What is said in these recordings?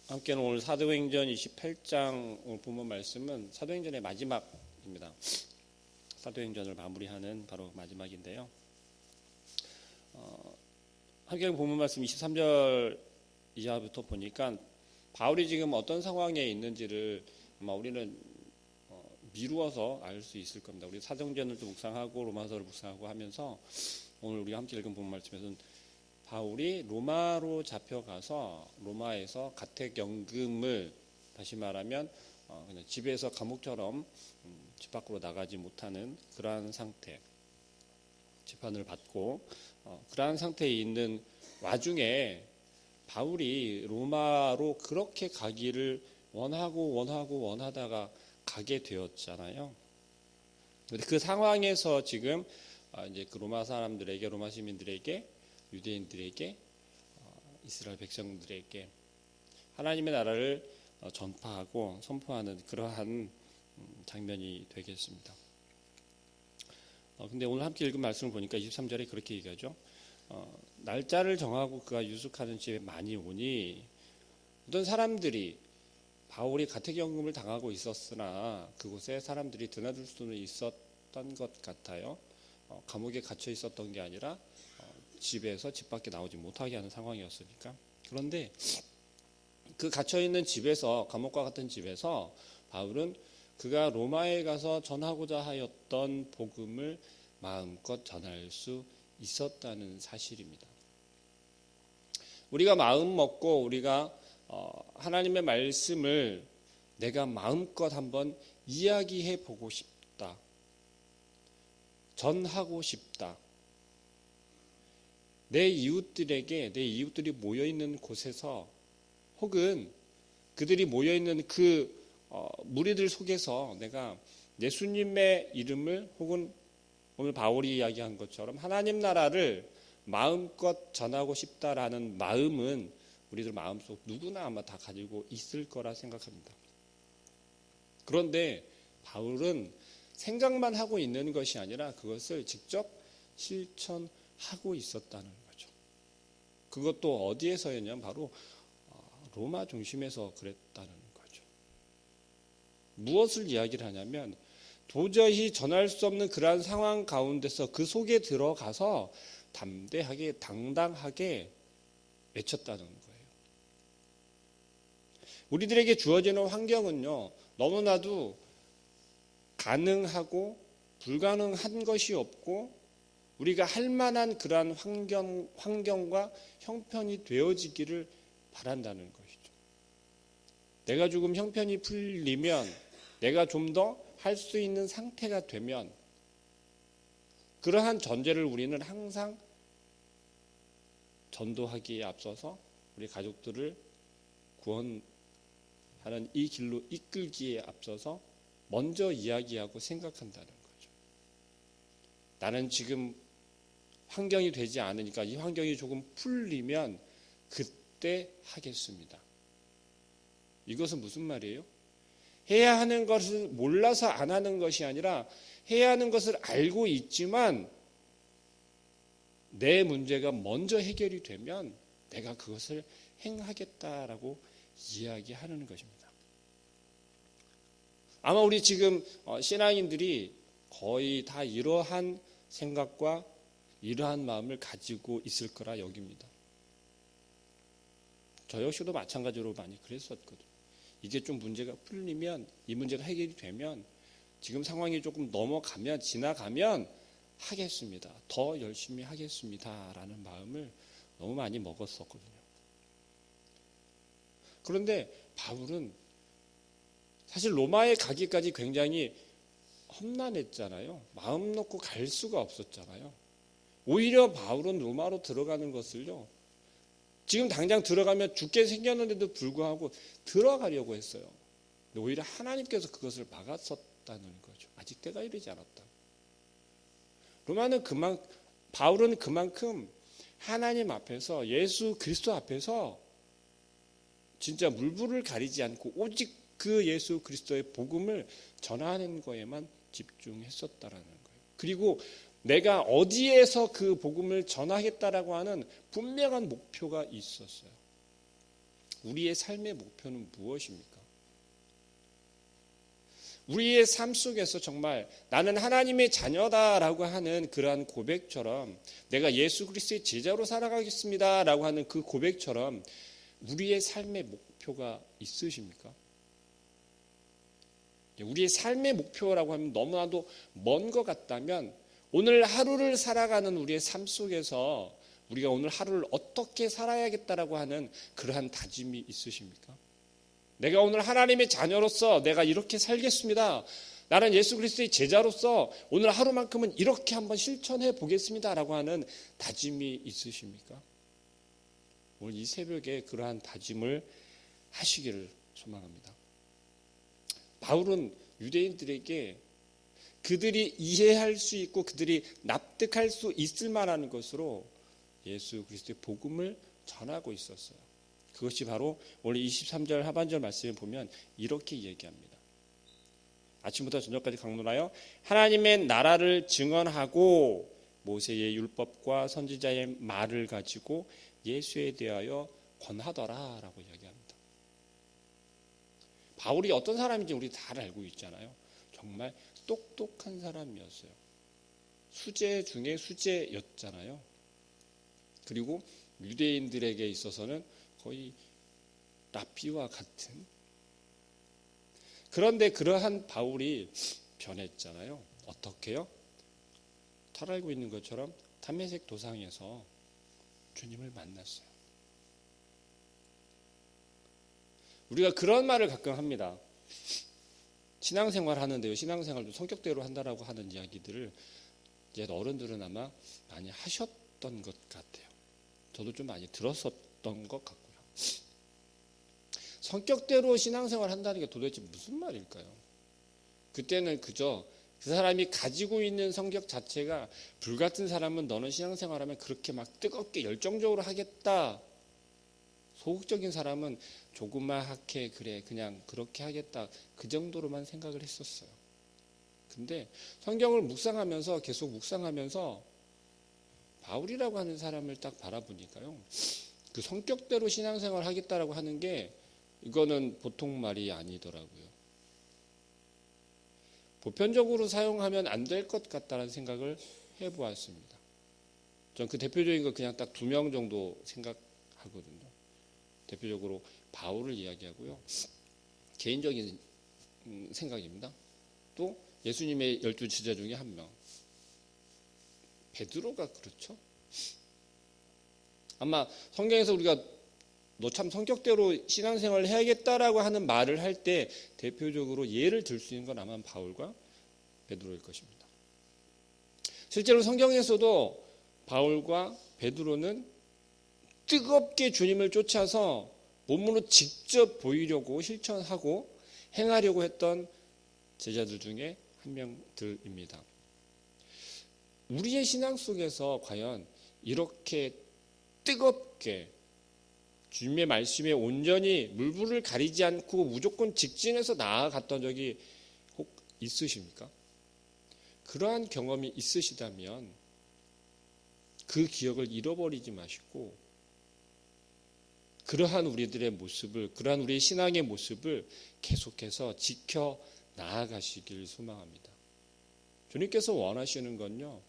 함께는 오늘 사도행전 28장 오늘 본문 말씀은 사도행전의 마지막입니다. 사도행전을 마무리하는 바로 마지막인데요. 함께 본문 말씀 23절 이하부터 보니까 바울이 지금 어떤 상황에 있는지를 아마 우리는 미루어서 알 수 있을 겁니다. 우리 사도행전을 또 묵상하고 로마서를 묵상하고 하면서 오늘 우리가 함께 읽은 본문 말씀에서는 바울이 로마로 잡혀가서 로마에서 가택연금을 다시 말하면 그냥 집에서 감옥처럼 집 밖으로 나가지 못하는 그러한 상태, 재판을 받고 그러한 상태에 있는 와중에 바울이 로마로 그렇게 가기를 원하다가 가게 되었잖아요. 그런데 그 상황에서 지금 이제 그 로마 사람들에게, 로마 시민들에게, 유대인들에게, 이스라엘 백성들에게 하나님의 나라를 전파하고 선포하는 그러한 장면이 되겠습니다. 근데 오늘 함께 읽은 말씀을 보니까 23절에 그렇게 얘기하죠. 날짜를 정하고 그가 유숙하는 집에 많이 오니 어떤 사람들이 바울이 가택연금을 당하고 있었으나 그곳에 사람들이 드나들 수는 있었던 것 같아요. 감옥에 갇혀 있었던 게 아니라 집에서 집 밖에 나오지 못하게 하는 상황이었으니까. 그런데 그 갇혀있는 집에서, 감옥과 같은 집에서 바울은 그가 로마에 가서 전하고자 하였던 복음을 마음껏 전할 수 있었다는 사실입니다. 우리가 마음 먹고 우리가 하나님의 말씀을 내가 마음껏 한번 이야기해 보고 싶다, 전하고 싶다, 내 이웃들에게, 내 이웃들이 모여있는 곳에서 혹은 그들이 모여있는 그 무리들 속에서 내가 예수님의 이름을 혹은 오늘 바울이 이야기한 것처럼 하나님 나라를 마음껏 전하고 싶다라는 마음은 우리들 마음속 누구나 아마 다 가지고 있을 거라 생각합니다. 그런데 바울은 생각만 하고 있는 것이 아니라 그것을 직접 실천하고 있었다는 거죠. 그것도 어디에서였냐면 바로 로마 중심에서 그랬다는 거죠. 무엇을 이야기를 하냐면 도저히 전할 수 없는 그러한 상황 가운데서 그 속에 들어가서 담대하게 당당하게 외쳤다는 거예요. 우리들에게 주어지는 환경은요, 너무나도 가능하고 불가능한 것이 없고 우리가 할 만한 그러한 환경과 형편이 되어지기를 바란다는 것이죠. 내가 조금 형편이 풀리면, 내가 좀 더 할 수 있는 상태가 되면, 그러한 전제를 우리는 항상 전도하기에 앞서서 우리 가족들을 구원하는 이 길로 이끌기에 앞서서 먼저 이야기하고 생각한다는 거죠. 나는 지금 환경이 되지 않으니까 이 환경이 조금 풀리면 그때 하겠습니다. 이것은 무슨 말이에요? 해야 하는 것을 몰라서 안 하는 것이 아니라 해야 하는 것을 알고 있지만 내 문제가 먼저 해결이 되면 내가 그것을 행하겠다라고 이야기하는 것입니다. 아마 우리 지금 신앙인들이 거의 다 이러한 생각과 이러한 마음을 가지고 있을 거라 여깁니다. 저 역시도 마찬가지로 많이 그랬었거든요. 이게 좀 문제가 풀리면, 이 문제가 해결이 되면, 지금 상황이 조금 넘어가면, 지나가면 하겠습니다. 더 열심히 하겠습니다. 라는 마음을 너무 많이 먹었었거든요. 그런데 바울은 사실 로마에 가기까지 굉장히 험난했잖아요. 마음 놓고 갈 수가 없었잖아요. 오히려 바울은 로마로 들어가는 것을요, 지금 당장 들어가면 죽게 생겼는데도 불구하고 들어가려고 했어요. 근데 오히려 하나님께서 그것을 막았었다는 거죠. 아직 때가 이르지 않았다. 바울은 그만큼 하나님 앞에서, 예수 그리스도 앞에서 진짜 물불을 가리지 않고 오직 그 예수 그리스도의 복음을 전하는 거에만 집중했었다라는 거예요. 그리고 내가 어디에서 그 복음을 전하겠다라고 하는 분명한 목표가 있었어요. 우리의 삶의 목표는 무엇입니까? 우리의 삶 속에서 정말 나는 하나님의 자녀다라고 하는 그러한 고백처럼, 내가 예수 그리스도의 제자로 살아가겠습니다라고 하는 그 고백처럼 우리의 삶의 목표가 있으십니까? 우리의 삶의 목표라고 하면 너무나도 먼 것 같다면, 오늘 하루를 살아가는 우리의 삶 속에서 우리가 오늘 하루를 어떻게 살아야겠다라고 하는 그러한 다짐이 있으십니까? 내가 오늘 하나님의 자녀로서 내가 이렇게 살겠습니다. 나는 예수 그리스도의 제자로서 오늘 하루만큼은 이렇게 한번 실천해 보겠습니다라고 하는 다짐이 있으십니까? 오늘 이 새벽에 그러한 다짐을 하시기를 소망합니다. 바울은 유대인들에게 그들이 이해할 수 있고 그들이 납득할 수 있을 만한 것으로 예수 그리스도의 복음을 전하고 있었어요. 그것이 바로 오늘 23절 하반절 말씀에 보면 이렇게 얘기합니다. 아침부터 저녁까지 강론하여 하나님의 나라를 증언하고 모세의 율법과 선지자의 말을 가지고 예수에 대하여 권하더라라고 이야기합니다. 바울이 어떤 사람인지 우리 다 알고 있잖아요. 정말 똑똑한 사람이었어요. 수재 중에 수재였잖아요. 그리고 유대인들에게 있어서는 거의 랍비와 같은. 그런데 그러한 바울이 변했잖아요. 어떻게요? 잘 알고 있는 것처럼 다메섹 도상에서 주님을 만났어요. 우리가 그런 말을 가끔 합니다. 신앙생활 하는데요, 신앙생활도 성격대로 한다라고 하는 이야기들을 이제 어른들은 아마 많이 하셨던 것 같아요. 저도 좀 많이 들었었던 것 같고요. 성격대로 신앙생활 한다는 게 도대체 무슨 말일까요? 그때는 그저 그 사람이 가지고 있는 성격 자체가, 불같은 사람은 너는 신앙생활하면 그렇게 막 뜨겁게 열정적으로 하겠다, 소극적인 사람은 조그맣게 그래 그냥 그렇게 하겠다, 그 정도로만 생각을 했었어요. 근데 성경을 묵상하면서, 계속 묵상하면서 바울이라고 하는 사람을 딱 바라보니까요, 그 성격대로 신앙생활 하겠다라고 하는 게 이거는 보통 말이 아니더라고요. 보편적으로 사용하면 안 될 것 같다는 생각을 해보았습니다. 전 그 대표적인 거 그냥 딱 2명 정도 생각하거든요. 대표적으로 바울을 이야기하고요. 개인적인 생각입니다. 또 예수님의 12제자 중에 1명. 베드로가 그렇죠. 아마 성경에서 우리가 너 참 성격대로 신앙생활을 해야겠다라고 하는 말을 할 때 대표적으로 예를 들 수 있는 건 아마 바울과 베드로일 것입니다. 실제로 성경에서도 바울과 베드로는 뜨겁게 주님을 쫓아서 몸으로 직접 보이려고 실천하고 행하려고 했던 제자들 중에 1명들입니다. 우리의 신앙 속에서 과연 이렇게 뜨겁게 주님의 말씀에 온전히 물불을 가리지 않고 무조건 직진해서 나아갔던 적이 혹 있으십니까? 그러한 경험이 있으시다면 그 기억을 잃어버리지 마시고, 그러한 우리들의 모습을, 그러한 우리의 신앙의 모습을 계속해서 지켜 나아가시길 소망합니다. 주님께서 원하시는 건요,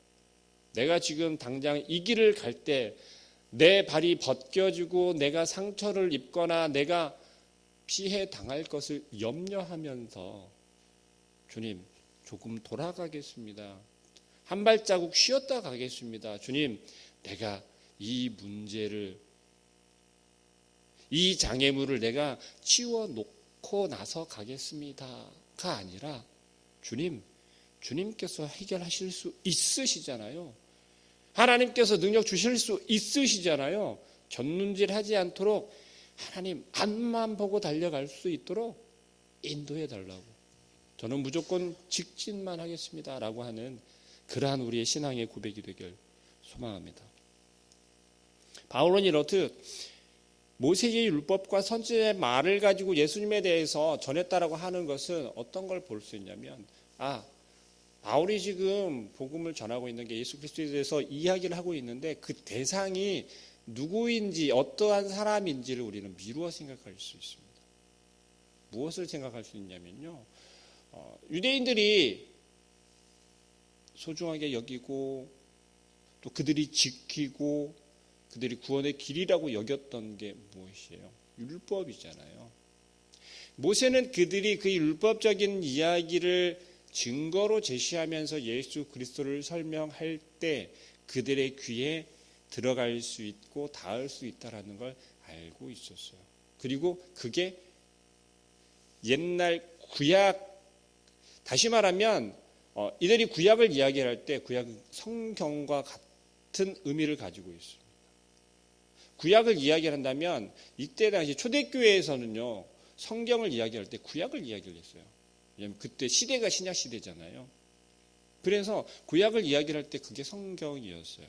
내가 지금 당장 이 길을 갈 때 내 발이 벗겨지고 내가 상처를 입거나 내가 피해 당할 것을 염려하면서 주님 조금 돌아가겠습니다, 한 발자국 쉬었다 가겠습니다, 주님 내가 이 문제를, 이 장애물을 내가 치워놓고 나서 가겠습니다가 아니라, 주님께서 해결하실 수 있으시잖아요. 하나님께서 능력 주실 수 있으시잖아요. 곁눈질하지 않도록 하나님 앞만 보고 달려갈 수 있도록 인도해 달라고, 저는 무조건 직진만 하겠습니다 라고 하는 그러한 우리의 신앙의 고백이 되길 소망합니다. 바울은 이렇듯 모세의 율법과 선지자의 말을 가지고 예수님에 대해서 전했다라고 하는 것은 어떤 걸 볼 수 있냐면, 바울이 지금 복음을 전하고 있는 게 예수 그리스도에 대해서 이야기를 하고 있는데 그 대상이 누구인지 어떠한 사람인지를 우리는 미루어 생각할 수 있습니다. 무엇을 생각할 수 있냐면요, 유대인들이 소중하게 여기고 또 그들이 지키고 그들이 구원의 길이라고 여겼던 게 무엇이에요? 율법이잖아요. 모세는 그들이 그 율법적인 이야기를 증거로 제시하면서 예수 그리스도를 설명할 때 그들의 귀에 들어갈 수 있고 닿을 수 있다는 걸 알고 있었어요. 그리고 그게 옛날 구약, 다시 말하면 이들이 구약을 이야기할 때 구약은 성경과 같은 의미를 가지고 있습니다. 구약을 이야기한다면 이때 당시 초대교회에서는요, 성경을 이야기할 때 구약을 이야기를 했어요. 왜냐하면 그때 시대가 신약 시대잖아요. 그래서 구약을 이야기할 때 그게 성경이었어요.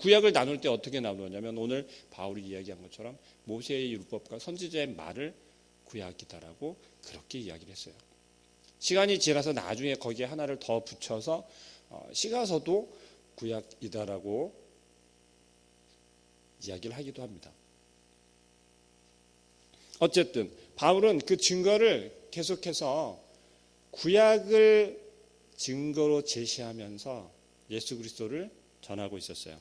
구약을 나눌 때 어떻게 나누냐면 오늘 바울이 이야기한 것처럼 모세의 율법과 선지자의 말을 구약이다라고 그렇게 이야기를 했어요. 시간이 지나서 나중에 거기에 하나를 더 붙여서 시가서도 구약이다라고 이야기를 하기도 합니다. 어쨌든 바울은 그 증거를 계속해서 구약을 증거로 제시하면서 예수 그리스도를 전하고 있었어요.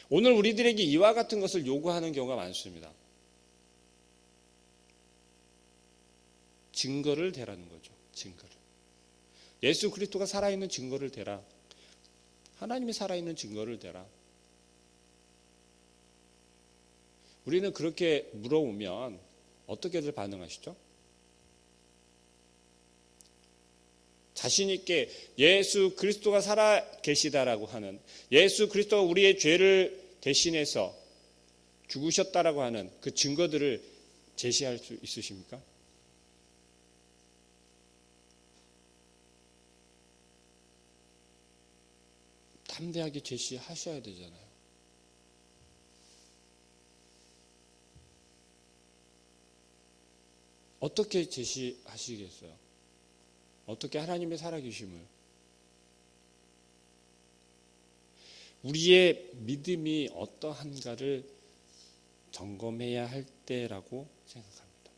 오늘 우리들에게 이와 같은 것을 요구하는 경우가 많습니다. 증거를 대라는 거죠. 증거를. 예수 그리스도가 살아있는 증거를 대라. 하나님이 살아있는 증거를 대라. 우리는 그렇게 물어보면 어떻게들 반응하시죠? 자신 있게 예수 그리스도가 살아 계시다라고 하는, 예수 그리스도가 우리의 죄를 대신해서 죽으셨다라고 하는 그 증거들을 제시할 수 있으십니까? 담대하게 제시하셔야 되잖아요. 어떻게 제시하시겠어요? 어떻게 하나님의 살아계심을? 우리의 믿음이 어떠한가를 점검해야 할 때라고 생각합니다.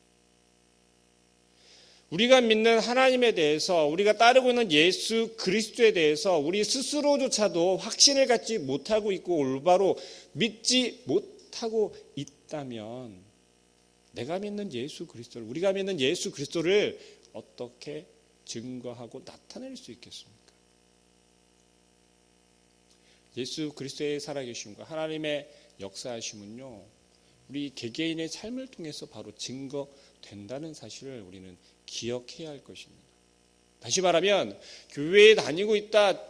우리가 믿는 하나님에 대해서, 우리가 따르고 있는 예수 그리스도에 대해서 우리 스스로조차도 확신을 갖지 못하고 있고 올바로 믿지 못하고 있다면 내가 믿는 예수 그리스도를, 우리가 믿는 예수 그리스도를 어떻게 증거하고 나타낼 수 있겠습니까? 예수 그리스도의 살아계심과 하나님의 역사하심은요, 우리 개개인의 삶을 통해서 바로 증거된다는 사실을 우리는 기억해야 할 것입니다. 다시 말하면 교회에 다니고 있다,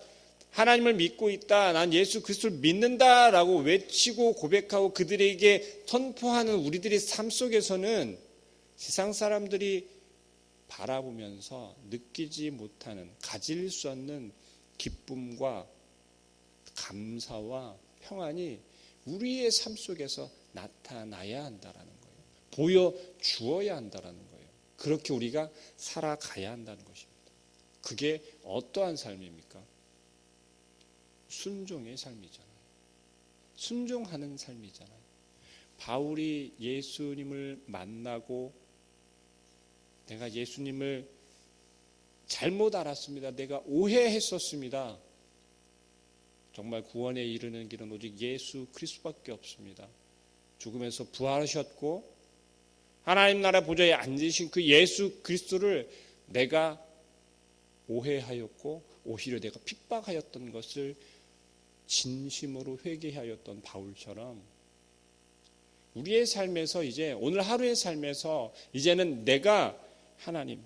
하나님을 믿고 있다, 난 예수 그리스도를 믿는다라고 외치고 고백하고 그들에게 선포하는 우리들의 삶 속에서는 세상 사람들이 바라보면서 느끼지 못하는, 가질 수 없는 기쁨과 감사와 평안이 우리의 삶 속에서 나타나야 한다라는 거예요. 보여주어야 한다라는 거예요. 그렇게 우리가 살아가야 한다는 것입니다. 그게 어떠한 삶입니까? 순종의 삶이잖아요. 순종하는 삶이잖아요. 바울이 예수님을 만나고 내가 예수님을 잘못 알았습니다. 내가 오해했었습니다. 정말 구원에 이르는 길은 오직 예수 그리스도밖에 없습니다. 죽음에서 부활하셨고 하나님 나라 보좌에 앉으신 그 예수 그리스도를 내가 오해하였고 오히려 내가 핍박하였던 것을 진심으로 회개하였던 바울처럼 우리의 삶에서 이제 오늘 하루의 삶에서 이제는 내가 하나님,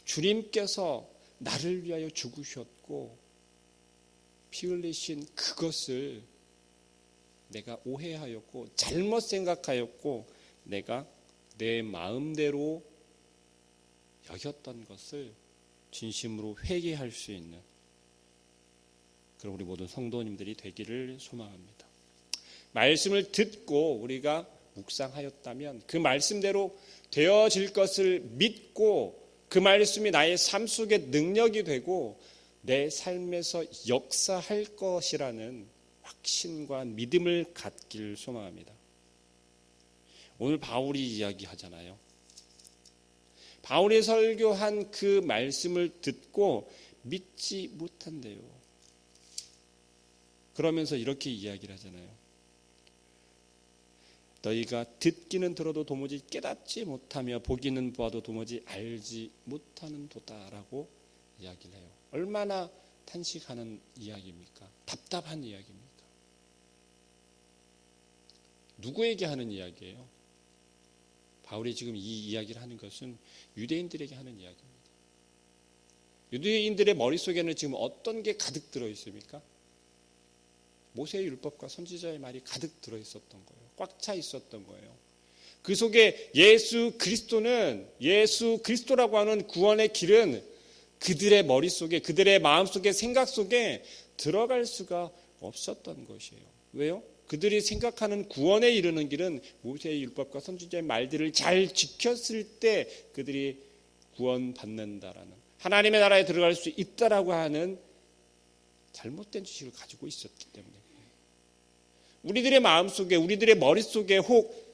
주님께서 나를 위하여 죽으셨고 피 흘리신 그것을 내가 오해하였고 잘못 생각하였고 내가 내 마음대로 여겼던 것을 진심으로 회개할 수 있는 그런 우리 모든 성도님들이 되기를 소망합니다. 말씀을 듣고 우리가 묵상하였다면 그 말씀대로 되어질 것을 믿고 그 말씀이 나의 삶 속에 능력이 되고 내 삶에서 역사할 것이라는 확신과 믿음을 갖기를 소망합니다. 오늘 바울이 이야기하잖아요. 바울이 설교한 그 말씀을 듣고 믿지 못한대요. 그러면서 이렇게 이야기를 하잖아요. 너희가 듣기는 들어도 도무지 깨닫지 못하며 보기는 보아도 도무지 알지 못하는 도다라고 이야기를 해요. 얼마나 탄식하는 이야기입니까? 답답한 이야기입니까? 누구에게 하는 이야기예요? 바울이 지금 이 이야기를 하는 것은 유대인들에게 하는 이야기입니다. 유대인들의 머릿속에는 지금 어떤 게 가득 들어 있습니까? 모세의 율법과 선지자의 말이 가득 들어 있었던 거예요. 꽉 차 있었던 거예요. 그 속에 예수 그리스도라고 하는 구원의 길은 그들의 머릿속에, 그들의 마음속에, 생각 속에 들어갈 수가 없었던 것이에요. 왜요? 그들이 생각하는 구원에 이르는 길은 모세의 율법과 선지자의 말들을 잘 지켰을 때 그들이 구원받는다라는, 하나님의 나라에 들어갈 수 있다라고 하는 잘못된 지식을 가지고 있었기 때문에 우리들의 마음속에, 우리들의 머릿속에 혹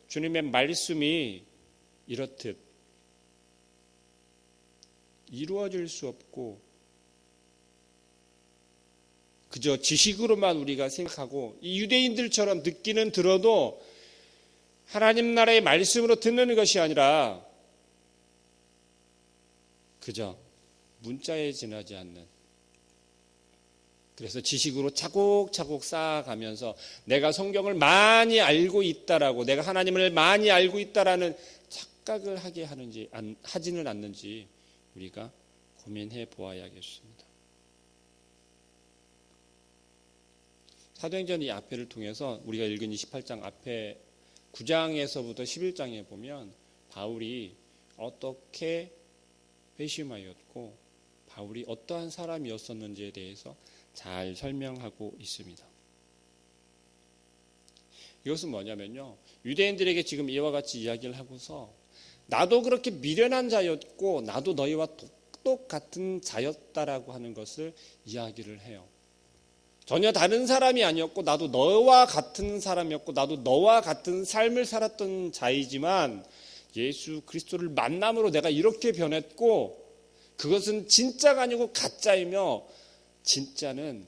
주님의 말씀이 이렇듯 이루어질 수 없고 그저 지식으로만 우리가 생각하고 이 유대인들처럼 듣기는 들어도 하나님 나라의 말씀으로 듣는 것이 아니라 그저 문자에 지나지 않는, 그래서 지식으로 차곡차곡 쌓아가면서 내가 성경을 많이 알고 있다라고, 내가 하나님을 많이 알고 있다라는 착각을 하게 하는지 하지는 않는지 우리가 고민해 보아야겠습니다. 사도행전 이 앞에를 통해서 우리가 읽은 28장 앞에 9장에서부터 11장에 보면 바울이 어떻게 회심하였고 바울이 어떠한 사람이었었는지에 대해서 잘 설명하고 있습니다. 이것은 뭐냐면요, 유대인들에게 지금 이와 같이 이야기를 하고서 나도 그렇게 미련한 자였고 나도 너희와 똑같은 자였다라고 하는 것을 이야기를 해요. 전혀 다른 사람이 아니었고 나도 너와 같은 사람이었고 나도 너와 같은 삶을 살았던 자이지만 예수 그리스도를 만남으로 내가 이렇게 변했고 그것은 진짜가 아니고 가짜이며 진짜는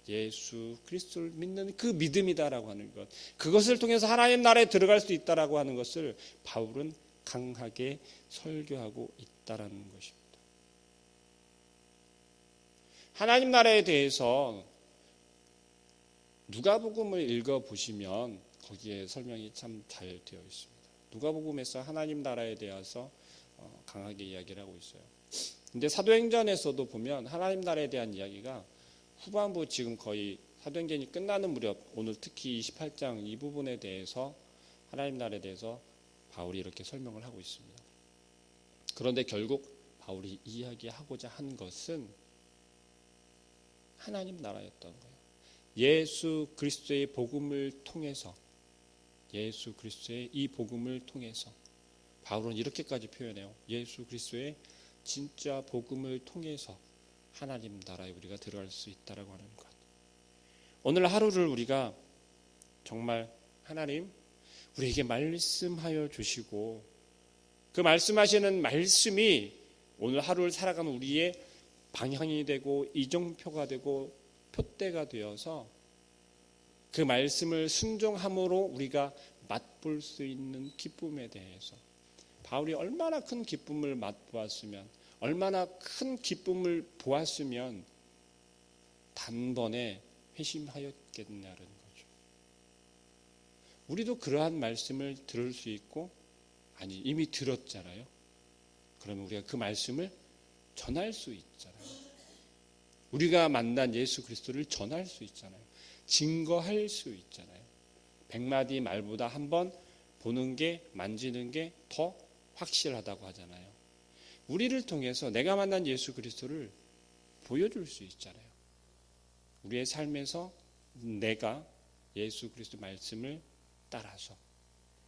예수 그리스도를 믿는 그 믿음이다라고 하는 것, 그것을 통해서 하나님 나라에 들어갈 수 있다라고 하는 것을 바울은 강하게 설교하고 있다라는 것입니다. 하나님 나라에 대해서 누가복음을 읽어보시면 거기에 설명이 참 잘 되어 있습니다. 누가복음에서 하나님 나라에 대해서 강하게 이야기를 하고 있어요. 근데 사도행전에서도 보면 하나님 나라에 대한 이야기가 후반부, 지금 거의 사도행전이 끝나는 무렵, 오늘 특히 28장 이 부분에 대해서 하나님 나라에 대해서 바울이 이렇게 설명을 하고 있습니다. 그런데 결국 바울이 이야기하고자 한 것은 하나님 나라였던 거예요. 예수 그리스도의 복음을 통해서, 예수 그리스도의 이 복음을 통해서 바울은 이렇게까지 표현해요. 예수 그리스도의 진짜 복음을 통해서 하나님 나라에 우리가 들어갈 수 있다라고 하는 것. 오늘 하루를 우리가 정말 하나님 우리에게 말씀하여 주시고 그 말씀하시는 말씀이 오늘 하루를 살아가는 우리의 방향이 되고 이정표가 되고 표대가 되어서 그 말씀을 순종함으로 우리가 맛볼 수 있는 기쁨에 대해서 바울이 얼마나 큰 기쁨을 맛보았으면, 얼마나 큰 기쁨을 보았으면 단번에 회심하였겠냐는 거죠. 우리도 그러한 말씀을 들을 수 있고, 아니 이미 들었잖아요. 그러면 우리가 그 말씀을 전할 수 있잖아요. 우리가 만난 예수 그리스도를 전할 수 있잖아요. 증거할 수 있잖아요. 100마디 말보다 한번 보는 게, 만지는 게 더 확실하다고 하잖아요. 우리를 통해서 내가 만난 예수 그리스도를 보여줄 수 있잖아요. 우리의 삶에서 내가 예수 그리스도 말씀을 따라서,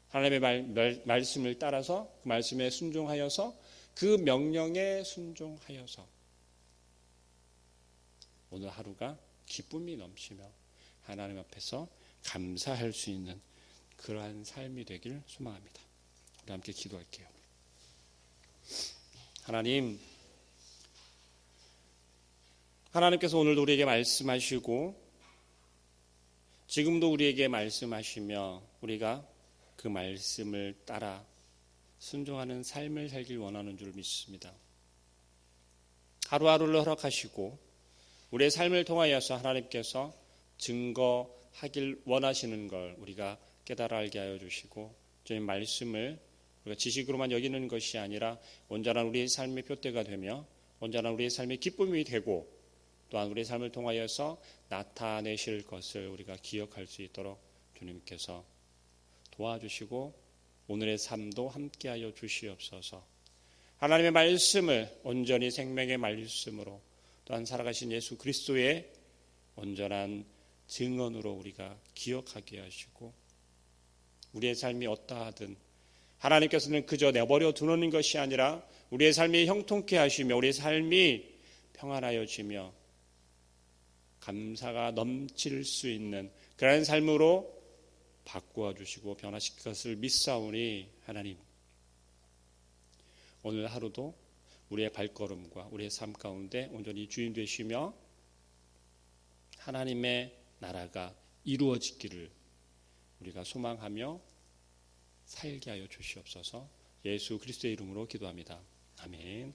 하나님의 말씀을 따라서 그 말씀에 순종하여서 그 명령에 순종하여서 오늘 하루가 기쁨이 넘치며 하나님 앞에서 감사할 수 있는 그러한 삶이 되길 소망합니다. 우리 함께 기도할게요. 하나님께서 오늘도 우리에게 말씀하시고 지금도 우리에게 말씀하시며 우리가 그 말씀을 따라 순종하는 삶을 살길 원하는 줄 믿습니다. 하루하루를 허락하시고 우리의 삶을 통하여서 하나님께서 증거하길 원하시는 걸 우리가 깨달아 알게 하여 주시고 주님 말씀을 우리가 지식으로만 여기는 것이 아니라 온전한 우리의 삶의 표대가 되며 온전한 우리의 삶의 기쁨이 되고 또한 우리의 삶을 통하여서 나타내실 것을 우리가 기억할 수 있도록 주님께서 도와주시고 오늘의 삶도 함께하여 주시옵소서. 하나님의 말씀을 온전히 생명의 말씀으로 또한 살아가신 예수 그리스도의 온전한 증언으로 우리가 기억하게 하시고 우리의 삶이 어떠하든 하나님께서는 그저 내버려 두는 것이 아니라 우리의 삶이 형통케 하시며 우리의 삶이 평안하여지며 감사가 넘칠 수 있는 그런 삶으로 바꾸어 주시고 변화시킬 것을 믿사오니 하나님 오늘 하루도 우리의 발걸음과 우리의 삶 가운데 온전히 주인 되시며 하나님의 나라가 이루어지기를 우리가 소망하며 살게 하여 주시옵소서. 예수 그리스도의 이름으로 기도합니다. 아멘.